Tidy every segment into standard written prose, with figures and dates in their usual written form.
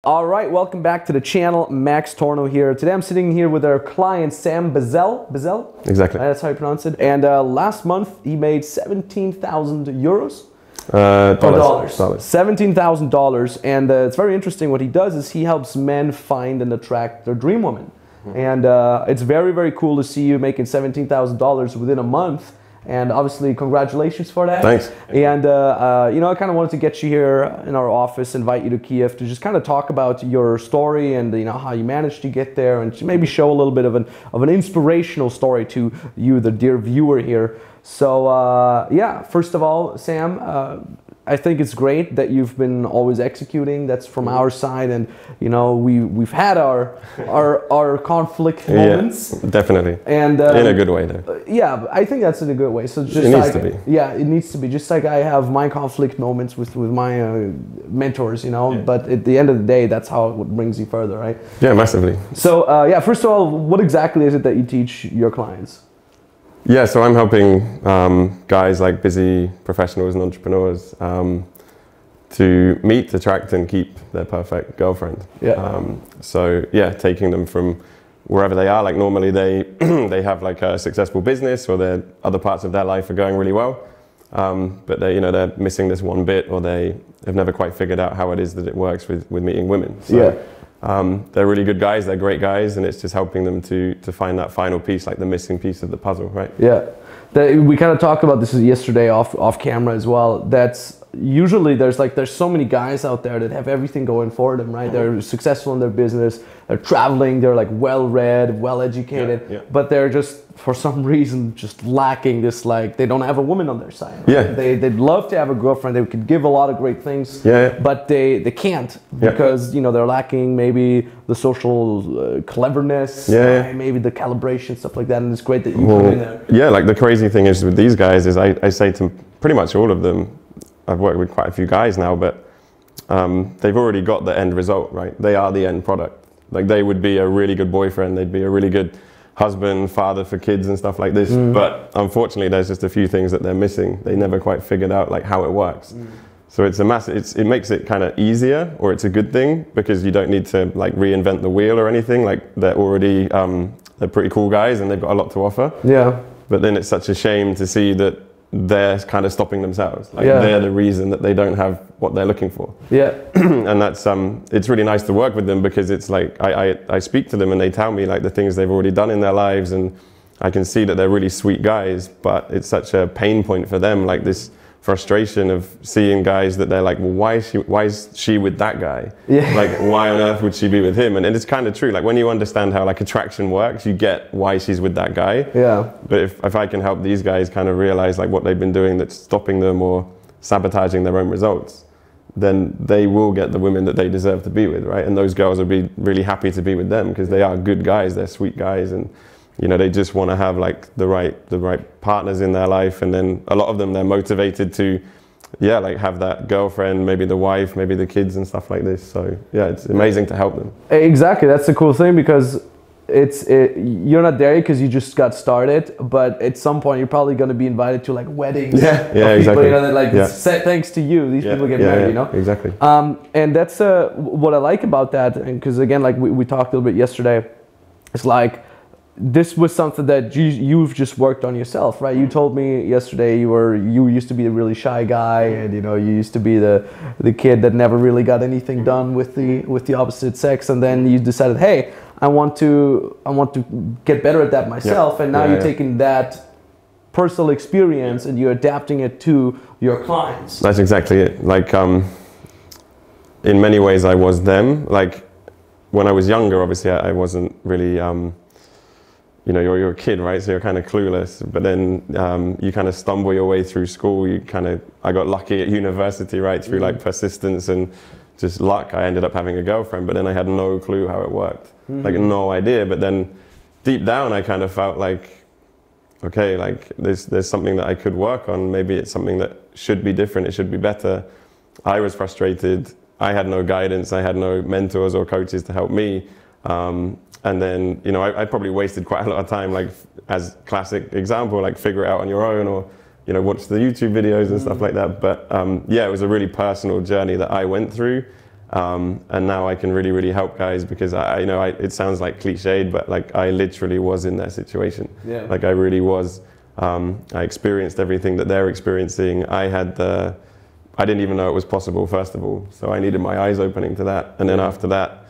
All right, welcome back to the channel. Max Tornow here. Today I'm sitting here with our client Sam Bizzell. Bizzell? Exactly. That's how you pronounce it. And last month he made 17,000 euros. Dollars. $17,000. And it's very interesting. What he does is he helps men find and attract their dream woman. And it's very, very cool to see you making $17,000 within a month. And obviously, congratulations for that. Thanks. And you know, I kind of wanted to get you here in our office, invite you to Kiev to just kind of talk about your story and you know how you managed to get there, and maybe show a little bit of an inspirational story to you, the dear viewer here. So yeah, first of all, Sam, I think it's great that you've been always executing. That's from our side, and you know we've had our conflict moments. Yeah, definitely. And in a good way, though. Yeah, I think that's in a good way. So just it needs to be. Yeah, it needs to be. Just like I have my conflict moments with my mentors, you know. Yeah. But at the end of the day, that's how it brings you further, right? Yeah, massively. So yeah, first of all, what exactly is it that you teach your clients? Yeah, so I'm helping guys like busy professionals and entrepreneurs to meet, attract, and keep their perfect girlfriend. Yeah. So yeah, taking them from wherever they are. Like normally they they have like a successful business, or their other parts of their life are going really well, but they're missing this one bit, or they have never quite figured out how it is that it works with meeting women. So, yeah. They're really good guys, they're great guys, and it's just helping them to find that final piece, like the missing piece of the puzzle, right? Yeah. We kind of talked about this yesterday off camera as well. That's usually there's so many guys out there that have everything going for them, right? They're successful in their business, they're traveling, they're like well-read, well-educated, but they're just for some reason just lacking this, like they don't have a woman on their side. Right? Yeah. They'd love to have a girlfriend, they could give a lot of great things, but they can't because you know they're lacking maybe the social cleverness, maybe the calibration, stuff like that, and it's great that you put in there. Yeah, like the crazy thing is with these guys is I say to pretty much all of them, I've worked with quite a few guys now, but they've already got the end result, right? They are the end product. Like they would be a really good boyfriend, they'd be a really good husband, father for kids and stuff like this. But unfortunately, there's just a few things that they're missing. They never quite figured out like how it works. So it's a it makes it kind of easier, or it's a good thing, because you don't need to like reinvent the wheel or anything. Like they're already, they're pretty cool guys and they've got a lot to offer. Yeah. But then it's such a shame to see that they're kind of stopping themselves. Like they're the reason that they don't have what they're looking for. Yeah. And that's it's really nice to work with them, because it's like I speak to them and they tell me like the things they've already done in their lives, and I can see that they're really sweet guys, but it's such a pain point for them, like this frustration of seeing guys that they're like, well, why is she with that guy? Yeah. Like, why on earth would she be with him? And it's kind of true. Like when you understand how like attraction works, you get why she's with that guy. Yeah. But if I can help these guys kind of realize like what they've been doing that's stopping them or sabotaging their own results, then they will get the women that they deserve to be with, right? And those girls will be really happy to be with them, because they are good guys, they're sweet guys, and you know, they just want to have like the right partners in their life. And then a lot of them, they're motivated to, like have that girlfriend, maybe the wife, maybe the kids and stuff like this. So yeah, it's amazing to help them. Exactly, that's the cool thing, because you're not there because you just got started, but at some point you're probably going to be invited to like weddings. Yeah, exactly. You know, that like thanks to you, these people get married. You know, exactly. And that's what I like about that, because again, like we talked a little bit yesterday, it's like, this was something that you've just worked on yourself, right? You told me yesterday you used to be a really shy guy, and you know you used to be the kid that never really got anything done with the opposite sex, and then you decided, hey, I want to get better at that myself, and now you're taking that personal experience and you're adapting it to your clients. That's exactly it. Like in many ways I was them. Like when I was younger, obviously I wasn't really you know, you're a kid, right? So you're kind of clueless, but then you kind of stumble your way through school. I got lucky at university, right? Through like persistence and just luck, I ended up having a girlfriend, but then I had no clue how it worked. Like no idea. But then deep down, I kind of felt like, okay, like there's something that I could work on. Maybe it's something that should be different. It should be better. I was frustrated. I had no guidance. I had no mentors or coaches to help me. And then, you know, I probably wasted quite a lot of time, like as classic example, like figure it out on your own, or, you know, watch the YouTube videos and stuff like that. But yeah, it was a really personal journey that I went through. And now I can really help guys because it sounds like cliched, but like I literally was in their situation. Yeah. Like I really was. I experienced everything that they're experiencing. I didn't even know it was possible, first of all. So I needed my eyes opening to that. And then after that,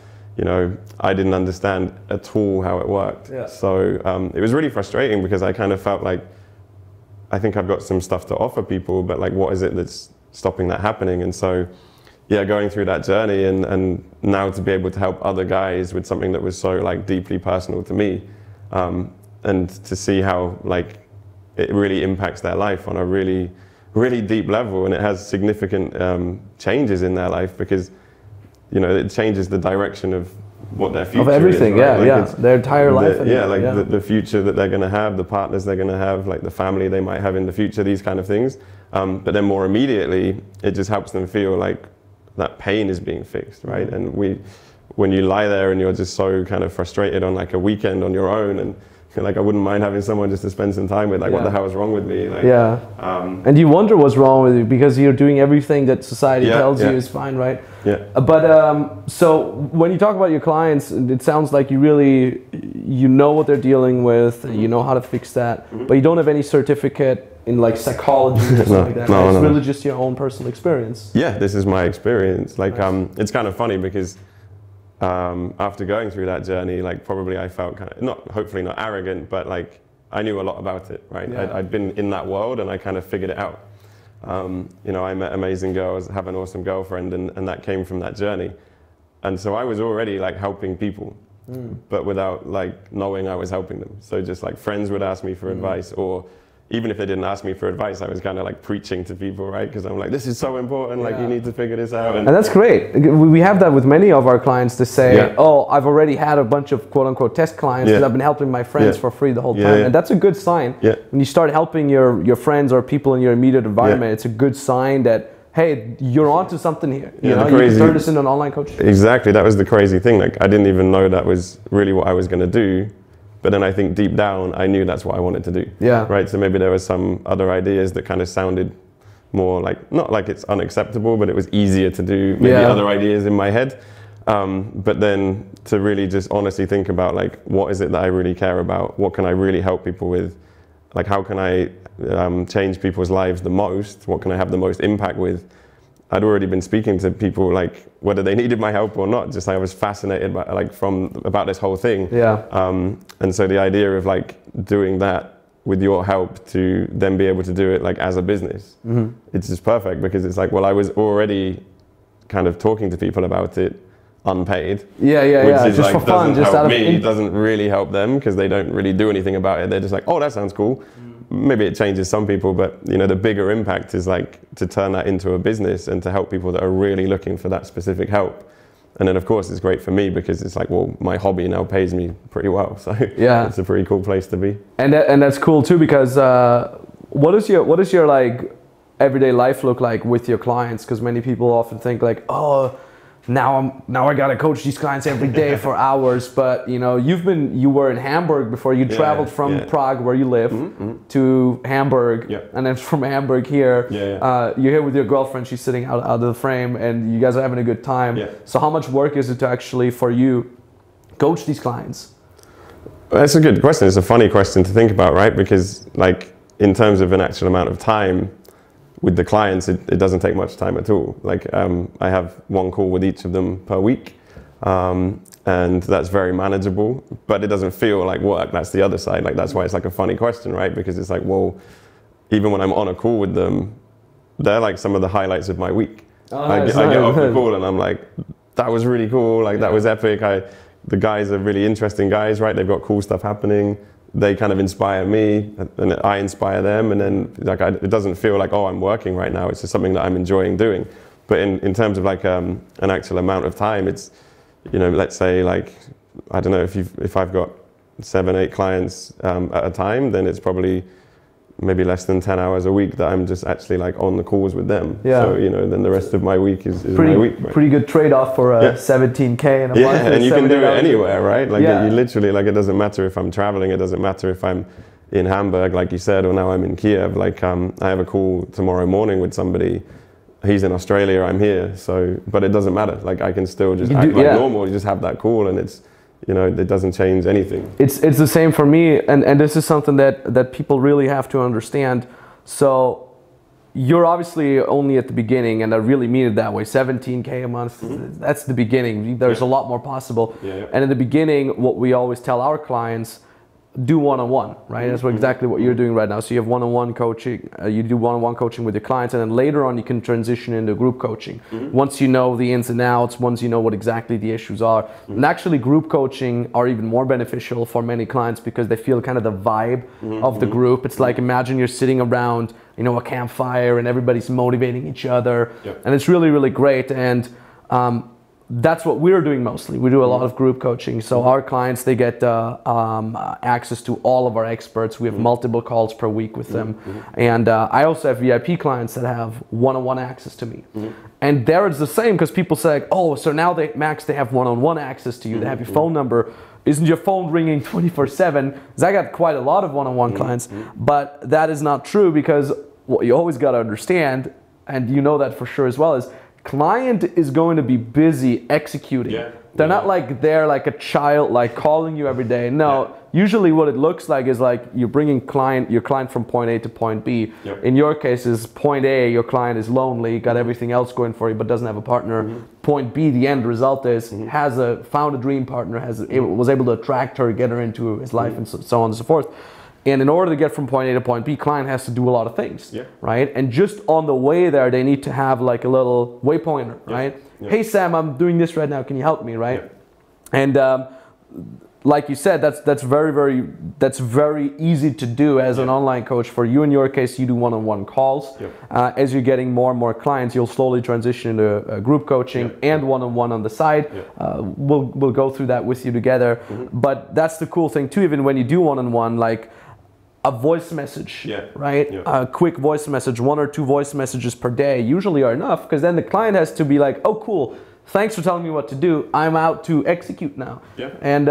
I didn't understand at all how it worked. Yeah. So it was really frustrating because I kind of felt like, I think I've got some stuff to offer people, but like, what is it that's stopping that happening? And so, yeah, going through that journey and now to be able to help other guys with something that was so like deeply personal to me, and to see how like it really impacts their life on a really deep level, and it has significant changes in their life because it changes the direction of what their future of everything is, right? Like their entire life. The future that they're going to have, the partners they're going to have, like the family they might have in the future, these kind of things. But then more immediately, it just helps them feel like that pain is being fixed, right? And when you lie there and you're just so kind of frustrated on like a weekend on your own, and like I wouldn't mind having someone just to spend some time with, like what the hell is wrong with me? Like, and you wonder what's wrong with you because you're doing everything that society tells you is fine, right? But so when you talk about your clients, it sounds like you know what they're dealing with, you know how to fix that, but you don't have any certificate in like psychology or something like that. It's really just your own personal experience. Yeah, this is my experience. Like it's kind of funny because after going through that journey, like probably I felt kind of, hopefully not arrogant, but like I knew a lot about it, right? I'd been in that world and I kind of figured it out. I met amazing girls, have an awesome girlfriend, and that came from that journey. And so I was already like helping people, but without like knowing I was helping them. So just like friends would ask me for advice, or even if they didn't ask me for advice, I was kind of like preaching to people, right? Because I'm like, this is so important, like you need to figure this out. And that's great. We have that with many of our clients to say, oh, I've already had a bunch of quote unquote test clients because I've been helping my friends for free the whole time. And that's a good sign. When you start helping your friends or people in your immediate environment, it's a good sign that, hey, you're onto something here. You can turn this into an online coach. Exactly, that was the crazy thing. Like I didn't even know that was really what I was gonna do. But then I think deep down, I knew that's what I wanted to do. Right. So maybe there were some other ideas that kind of sounded more like, not like it's unacceptable, but it was easier to do maybe other ideas in my head. But then to really just honestly think about like, what is it that I really care about? What can I really help people with? Like, how can I change people's lives the most? What can I have the most impact with? I'd already been speaking to people, like whether they needed my help or not. Just I was fascinated by about this whole thing. And so the idea of like doing that with your help to then be able to do it like as a business, it's just perfect because it's like, well, I was already kind of talking to people about it unpaid. Which is just like, for fun, doesn't just help me. It doesn't really help them because they don't really do anything about it. They're just like, oh, that sounds cool. Maybe it changes some people, but the bigger impact is like to turn that into a business and to help people that are really looking for that specific help. And then of course it's great for me because it's like, well, my hobby now pays me pretty well. So it's a pretty cool place to be. And that's cool too, because what does your like everyday life look like with your clients? Because many people often think like, oh, now I gotta coach these clients every day for hours. But you were in Hamburg before. You traveled from Prague, where you live, to Hamburg, and then from Hamburg here. You're here with your girlfriend. She's sitting out of the frame, and you guys are having a good time. So how much work is it to actually for you coach these clients? That's a good question. It's a funny question to think about, right? Because like in terms of an actual amount of time with the clients, it doesn't take much time at all. Like I have one call with each of them per week, and that's very manageable, but it doesn't feel like work. That's the other side. Like that's why it's like a funny question, right? Because it's like, well, even when I'm on a call with them, they're like some of the highlights of my week. I get off the call and I'm like, that was really cool. Like that was epic. The guys are really interesting guys, right? They've got cool stuff happening. They kind of inspire me and I inspire them, and then like it doesn't feel like, oh, I'm working right now. It's just something that I'm enjoying doing. But in terms of like an actual amount of time, it's let's say like, I don't know, if I've got 7-8 clients at a time, then it's probably maybe less than 10 hours a week that I'm just actually like on the calls with them. So then the rest of my week is my week. Right? Pretty good trade-off for 17K in a month. And you can do it anywhere, right? Like you literally, like it doesn't matter if I'm traveling, it doesn't matter if I'm in Hamburg, like you said, or now I'm in Kiev. Like I have a call tomorrow morning with somebody he's in Australia, I'm here. So, but it doesn't matter. Like I can still just act like normal. You just have that call, and it's, you know, it doesn't change anything. It's the same for me, and this is something that people really have to understand. So you're obviously only at the beginning, and I really mean it that way. 17K a month, that's the beginning. There's a lot more possible. And in the beginning, what we always tell our clients, do one-on-one, right? That's exactly what you're doing right now. So you have one-on-one coaching, you do one-on-one coaching with your clients, and then later on you can transition into group coaching. Once you know the ins and outs, once you know what exactly the issues are. And actually group coaching are even more beneficial for many clients because they feel kind of the vibe of the group. It's like, imagine you're sitting around, you know, a campfire and everybody's motivating each other. And it's really, really great. And that's what we're doing mostly. We do a lot of group coaching. So our clients, they get access to all of our experts. We have multiple calls per week with them. And I also have VIP clients that have one-on-one access to me. And there it's the same, because people say, oh, so now they have one-on-one access to you. They have your phone number. Isn't your phone ringing 24/7? Because I got quite a lot of one-on-one clients. But that is not true, because what you always got to understand, and you know that for sure as well, is client is going to be busy executing. They're not like they're like a child, like calling you every day. No, usually what it looks like is like you're bringing your client from point A to point B. In your case is point A, your client is lonely, got everything else going for you, but doesn't have a partner. Point B, the end result is found a dream partner, was able to attract her, get her into his life, and so on and so forth. And in order to get from point A to point B, client has to do a lot of things, right? And just on the way there, they need to have like a little waypointer, right? Hey Sam, I'm doing this right now. Can you help me, right? And like you said, that's very easy to do as an online coach. For you, in your case, you do one-on-one calls. As you're getting more and more clients, you'll slowly transition into group coaching and one-on-one on the side. We'll go through that with you together. But that's the cool thing too. Even when you do one-on-one, like a voice message, right? A quick voice message, 1 or 2 voice messages per day usually are enough, because then the client has to be like, oh cool, thanks for telling me what to do. I'm out to execute now. And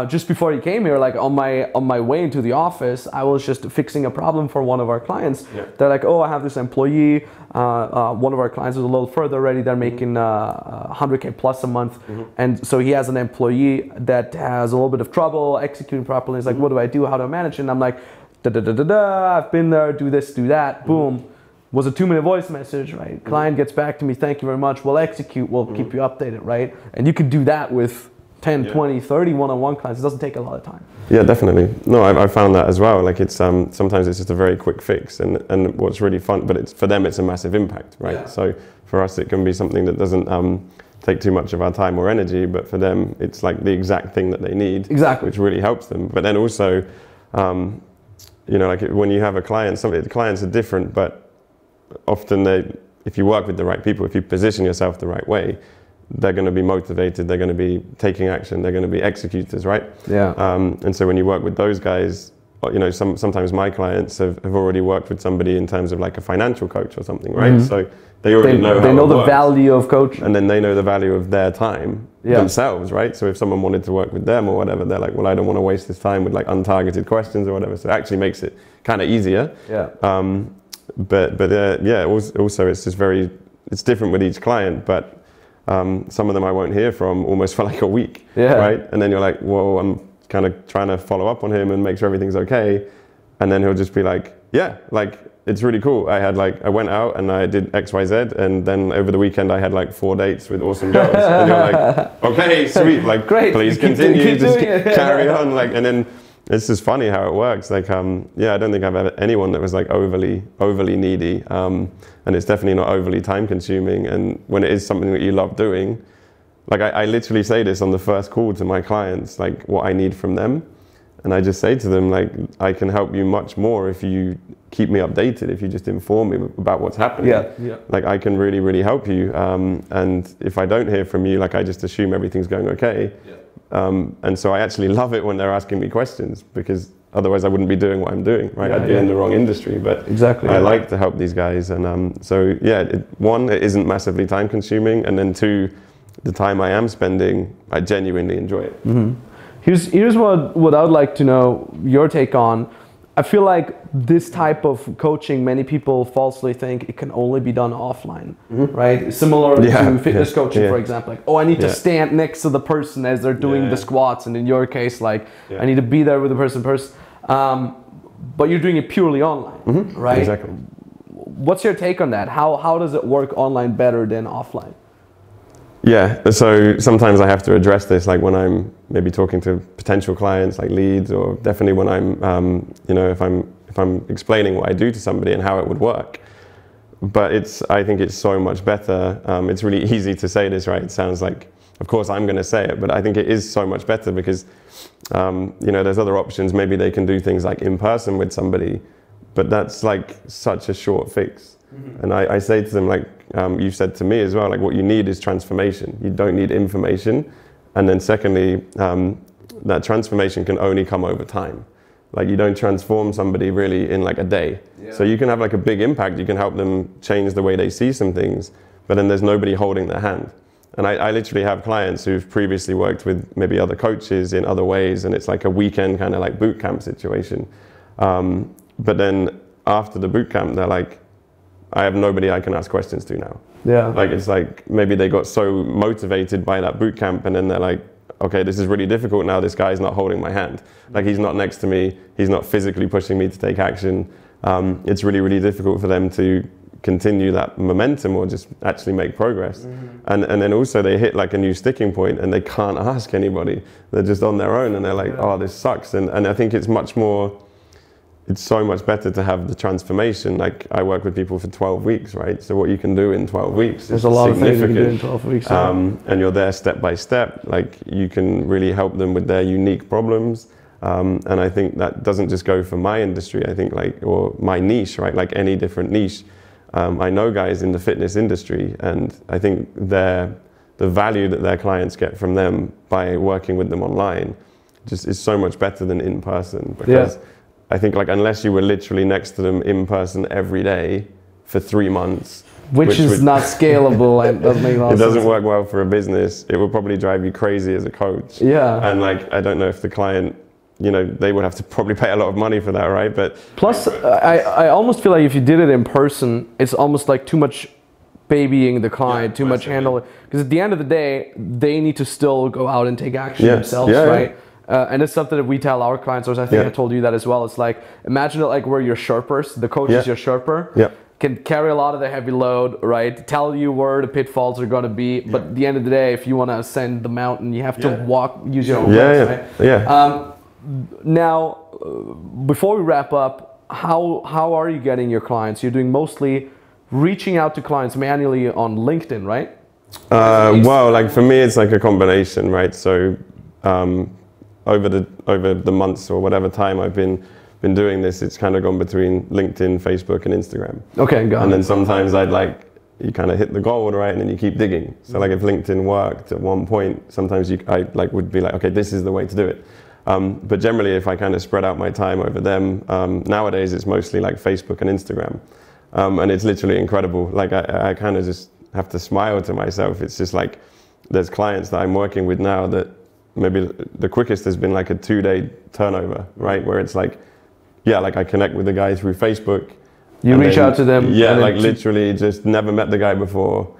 just before you came here, like on my way into the office, I was just fixing a problem for one of our clients. They're like, oh, I have this employee. One of our clients is a little further already. They're making 100K plus a month. And so he has an employee that has a little bit of trouble executing properly. He's like, what do I do? How do I manage it? And I'm like, I've been there, do this, do that, boom. Was a 2-minute voice message, right? Client gets back to me, thank you very much, we'll execute, we'll keep you updated, right? And you could do that with 10, 20, 30 one-on-one clients. It doesn't take a lot of time. Yeah, definitely. No, I found that as well. Like it's sometimes it's just a very quick fix, and what's really fun, but for them it's a massive impact, right? So for us it can be something that doesn't take too much of our time or energy, but for them it's like the exact thing that they need, which really helps them. But then also, you know, like when you have a client, the clients are different, but often if you work with the right people, if you position yourself the right way, they're going to be motivated, they're going to be taking action, they're going to be executors, right? And so when you work with those guys, you know, sometimes my clients have already worked with somebody in terms of like a financial coach or something, right? So they already know how they know the value of coaching, and then they know the value of their time themselves, right? So if someone wanted to work with them or whatever, they're like, well, I don't want to waste this time with like untargeted questions or whatever. So it actually makes it kind of easier. But also it's just it's different with each client, but some of them I won't hear from almost for like a week, right? And then you're like, well, I'm kind of trying to follow up on him and make sure everything's okay. And then he'll just be like, yeah, like it's really cool. I went out and I did XYZ, and then over the weekend I had like 4 dates with awesome girls. And you're like, okay, sweet, like great, please continue, just carry on, like, and then it's just funny how it works. Like, I don't think I've ever anyone that was like overly needy, and it's definitely not overly time consuming. And when it is something that you love doing, like I literally say this on the first call to my clients, like what I need from them. And I just say to them, like, I can help you much more if you keep me updated, if you just inform me about what's happening. Like I can really, really help you. And if I don't hear from you, like I just assume everything's going okay. And so I actually love it when they're asking me questions, because otherwise I wouldn't be doing what I'm doing, right? I'd be in the wrong industry. But I like to help these guys. And so yeah, one, it isn't massively time consuming. And then 2, the time I am spending, I genuinely enjoy it. Here's what I would like to know your take on. I feel like this type of coaching, many people falsely think it can only be done offline, right? Similar to fitness coaching, for example. Like, oh, I need to stand next to the person as they're doing the squats, and in your case, like, I need to be there with the person. But you're doing it purely online, right? Exactly. What's your take on that? How does it work online better than offline? Yeah, so sometimes I have to address this, like when I'm maybe talking to potential clients, like leads, or definitely when I'm, you know, if I'm explaining what I do to somebody and how it would work. But I think it's so much better. It's really easy to say this, right? It sounds like, of course I'm going to say it, but I think it is so much better because, you know, there's other options. Maybe they can do things like in person with somebody, but that's like such a short fix. And I say to them, like you've said to me as well, like what you need is transformation. You don't need information. And then secondly, that transformation can only come over time. Like you don't transform somebody really in like a day. So you can have like a big impact. You can help them change the way they see some things, but then there's nobody holding their hand. And I literally have clients who've previously worked with maybe other coaches in other ways, and it's like a weekend kind of like boot camp situation. But then after the boot camp, they're like, I have nobody I can ask questions to now. Yeah. Like it's like maybe they got so motivated by that boot camp, and then they're like, okay, this is really difficult now. This guy's not holding my hand. Like he's not next to me. He's not physically pushing me to take action. It's really, really difficult for them to continue that momentum or just actually make progress. And then also they hit like a new sticking point and they can't ask anybody. They're just on their own and they're like, oh, this sucks. And I think it's so much better to have the transformation. Like I work with people for 12 weeks, right? So what you can do in 12 weeks There's a lot of things you can do in 12 weeks. And you're there step by step. Like you can really help them with their unique problems. And I think that doesn't just go for my industry, I think like, or my niche, right? Like any different niche. I know guys in the fitness industry, and I think the value that their clients get from them by working with them online just is so much better than in person, because I think like unless you were literally next to them in person every day for 3 months, which is not scalable and doesn't make a lot of sense. It doesn't work well for a business. It would probably drive you crazy as a coach. Yeah. And like I don't know if the client, you know, they would have to probably pay a lot of money for that, right? But plus, I almost feel like if you did it in person, it's almost like too much babying the client, too much handling. Because at the end of the day, they need to still go out and take action themselves, right? And it's something that we tell our clients, or I think I told you that as well. It's like, imagine it like we're your Sherpers, the coach is your Sherper, can carry a lot of the heavy load, right? Tell you where the pitfalls are going to be. But at the end of the day, if you want to ascend the mountain, you have to walk, use your own legs, right? Now, before we wrap up, how are you getting your clients? You're doing mostly reaching out to clients manually on LinkedIn, right? Well, like for me, it's like a combination, right? So over the months or whatever time I've been doing this, it's kind of gone between LinkedIn, Facebook, and Instagram. Okay, got it. And then sometimes you kind of hit the goal, right, and then you keep digging. So like if LinkedIn worked at one point, sometimes I would be like, okay, this is the way to do it. But generally, if I kind of spread out my time over them, nowadays it's mostly like Facebook and Instagram. And it's literally incredible. Like I kind of just have to smile to myself. It's just like, there's clients that I'm working with now that maybe the quickest has been like a 2-day turnover, right? Where it's like, like I connect with the guy through Facebook. You reach out to them? Yeah, like literally just never met the guy before,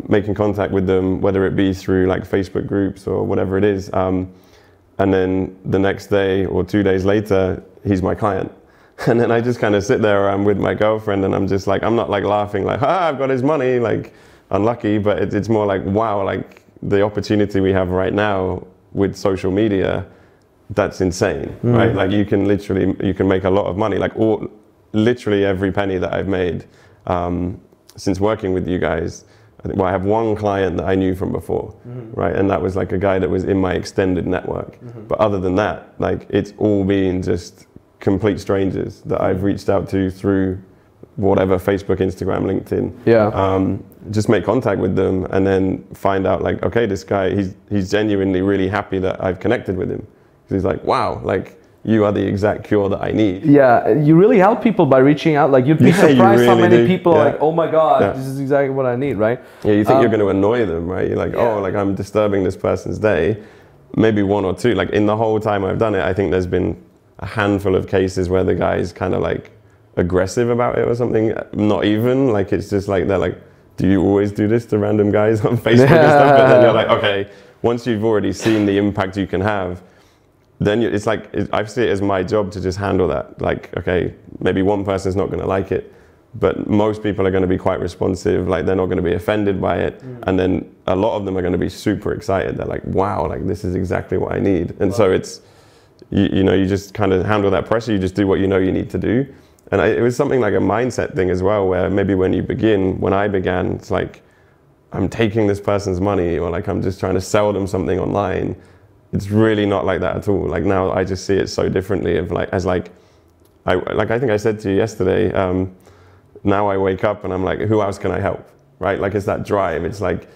making contact with them, whether it be through like Facebook groups or whatever it is. And then the next day or 2 days later, he's my client. And then I just kind of sit there with my girlfriend, and I'm just like, I'm not like laughing like, I've got his money, like unlucky, but it's more like, wow, like the opportunity we have right now with social media, that's insane, right? Like you can make a lot of money, like literally every penny that I've made since working with you guys. I have one client that I knew from before, right? And that was like a guy that was in my extended network. But other than that, like it's all been just complete strangers that I've reached out to through whatever, Facebook, Instagram, LinkedIn. Just make contact with them and then find out like, okay, this guy, he's genuinely really happy that I've connected with him. He's like, wow, like you are the exact cure that I need. Yeah, you really help people by reaching out. Like you'd be surprised how many people are like, oh my God, this is exactly what I need, right? Yeah, you think you're going to annoy them, right? You're like, oh, like I'm disturbing this person's day. Maybe one or two. Like in the whole time I've done it, I think there's been a handful of cases where the guy's kind of like aggressive about it or something. Not even, like it's just like, they're like, do you always do this to random guys on Facebook and stuff? But then you're like, okay, once you've already seen the impact you can have, then it's like, I see it as my job to just handle that. Like, okay, maybe one person's not going to like it, but most people are going to be quite responsive. Like, they're not going to be offended by it. And then a lot of them are going to be super excited. They're like, wow, like this is exactly what I need. And so it's, you know, you just kind of handle that pressure. You just do what you know you need to do. And it was something like a mindset thing as well, where maybe when I began, it's like, I'm taking this person's money, or like I'm just trying to sell them something online. It's really not like that at all. Like now I just see it so differently of like, as like, I think I said to you yesterday, now I wake up and I'm like, who else can I help, right? Like it's that drive. It's like,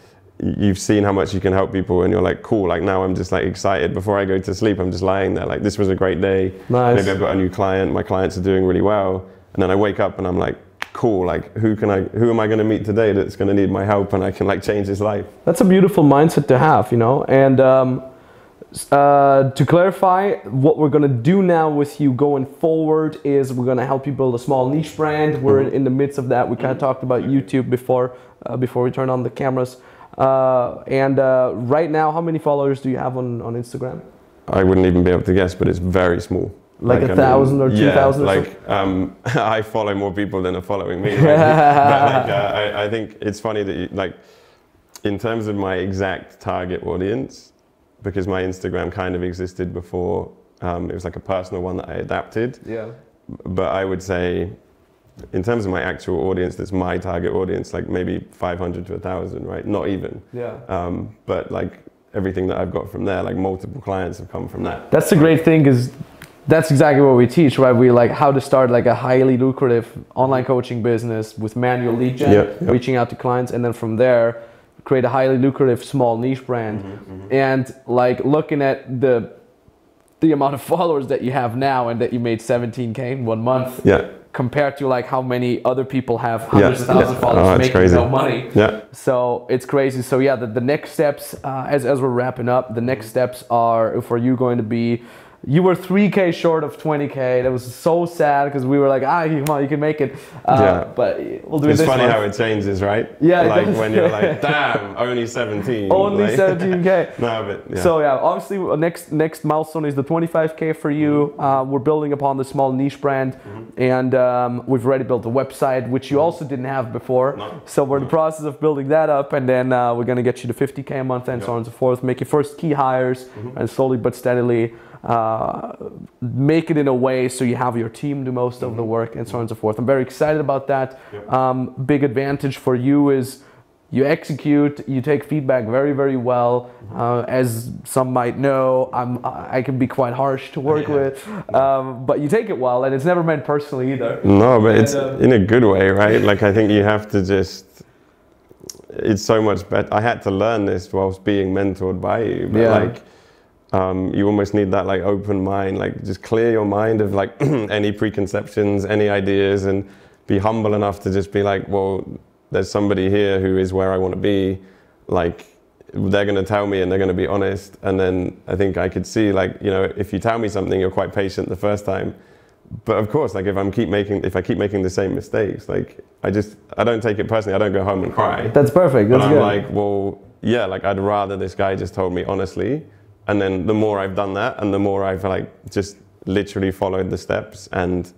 you've seen how much you can help people and you're like, cool, like now I'm just like excited. Before I go to sleep, I'm just lying there like, this was a great day. Nice. Maybe I've got a new client, my clients are doing really well. And then I wake up and I'm like, cool, like who am I going to meet today that's going to need my help and I can like change his life? That's a beautiful mindset to have, you know. And to clarify, what we're going to do now with you going forward is we're going to help you build a small niche brand. We're in the midst of that. We kind of talked about YouTube before we turned on the cameras. Right now, how many followers do you have on Instagram? I wouldn't even be able to guess, but it's very small. Like 1,000 or 2,000? Yeah, like I follow more people than are following me. Right? But like, I think it's funny that you, like, in terms of my exact target audience, because my Instagram kind of existed before, it was like a personal one that I adapted. Yeah. But I would say, in terms of my actual audience, that's my target audience, like maybe 500 to 1,000, right? Not even. Yeah. But like everything that I've got from there, like multiple clients have come from that. That's the great thing, is that's exactly what we teach, right? We like how to start like a highly lucrative online coaching business with manual lead gen, reaching out to clients, and then from there, create a highly lucrative small niche brand. And like looking at the amount of followers that you have now and that you made 17K in 1 month. Yeah. Compared to like how many other people have hundreds of thousands of followers making crazy. No money. Yeah. So it's crazy. So yeah, the next steps, as we're wrapping up, the next steps are for you going to be, you were 3K short of 20K. That was so sad because we were like, come on, you can make it. But we'll do it this It's funny month. how it changes, right? Yeah. Like when you're like, damn, only 17. Only like, 17K. No, but yeah. So yeah, obviously next milestone is the 25K for you. We're building upon the small niche brand, and we've already built a website, which you also didn't have before. No. So we're in the process of building that up, and then we're gonna get you to 50K a month and so on and so forth. Make your first key hires, and slowly but steadily make it in a way so you have your team do most of the work and so on and so forth. I'm very excited about that. Big advantage for you is you execute, you take feedback very, very well. As some might know, I can be quite harsh to work with, but you take it well, and it's never meant personally either. No, but it's in a good way, right? Like I think you have to just, it's so much better. I had to learn this whilst being mentored by you, but like, you almost need that like open mind, like just clear your mind of like any preconceptions, any ideas, and be humble enough to just be like, well, there's somebody here who is where I want to be. Like they're going to tell me and they're going to be honest. And then I think I could see like, you know, if you tell me something, you're quite patient the first time. But of course, like if I keep making the same mistakes, like I don't take it personally. I don't go home and cry. That's perfect. That's but I'm good. like, well, yeah, like I'd rather this guy just told me honestly. And then the more I've done that, and the more I've like just literally followed the steps and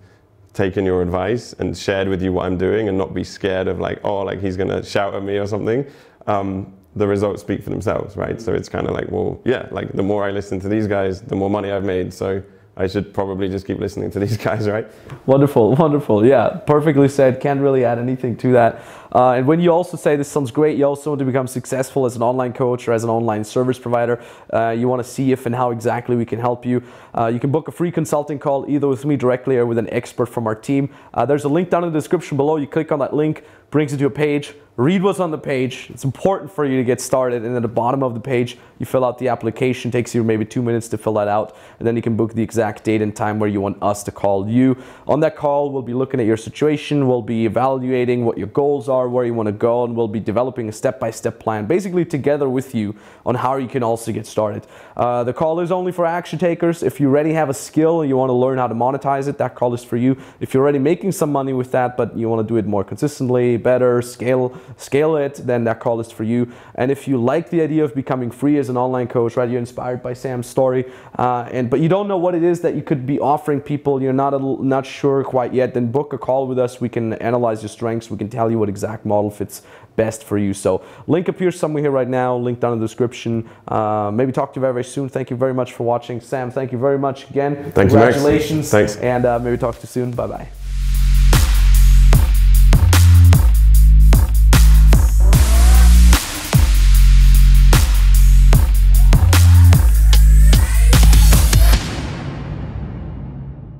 taken your advice and shared with you what I'm doing, and not be scared of like, oh, like he's gonna shout at me or something. The results speak for themselves, right? So it's kind of like, well, yeah, like the more I listen to these guys, the more money I've made. So I should probably just keep listening to these guys, right? Wonderful, wonderful. Yeah, perfectly said. Can't really add anything to that. And when you also say this sounds great, you also want to become successful as an online coach or as an online service provider. You want to see if and how exactly we can help you. You can book a free consulting call either with me directly or with an expert from our team. There's a link down in the description below. You click on that link, brings you to a page. Read what's on the page. It's important for you to get started, and at the bottom of the page you fill out the application. Takes you maybe 2 minutes to fill that out, and then you can book the exact date and time where you want us to call you. On that call, we'll be looking at your situation, we'll be evaluating what your goals are, are, where you want to go, and we'll be developing a step-by-step plan, basically together with you, on how you can also get started. The call is only for action takers. If you already have a skill and you want to learn how to monetize it, that call is for you. If you're already making some money with that, but you want to do it more consistently, better, scale it, then that call is for you. And if you like the idea of becoming free as an online coach, right, you're inspired by Sam's story, but you don't know what it is that you could be offering people, you're not sure quite yet, then book a call with us. We can analyze your strengths. We can tell you what exact model fits best for you. So link appears somewhere here right now, link down in the description. Maybe talk to you very, very soon. Thank you very much for watching. Sam, thank you very much again. Thank you, Max. Congratulations. Thanks. And maybe talk to you soon. Bye-bye.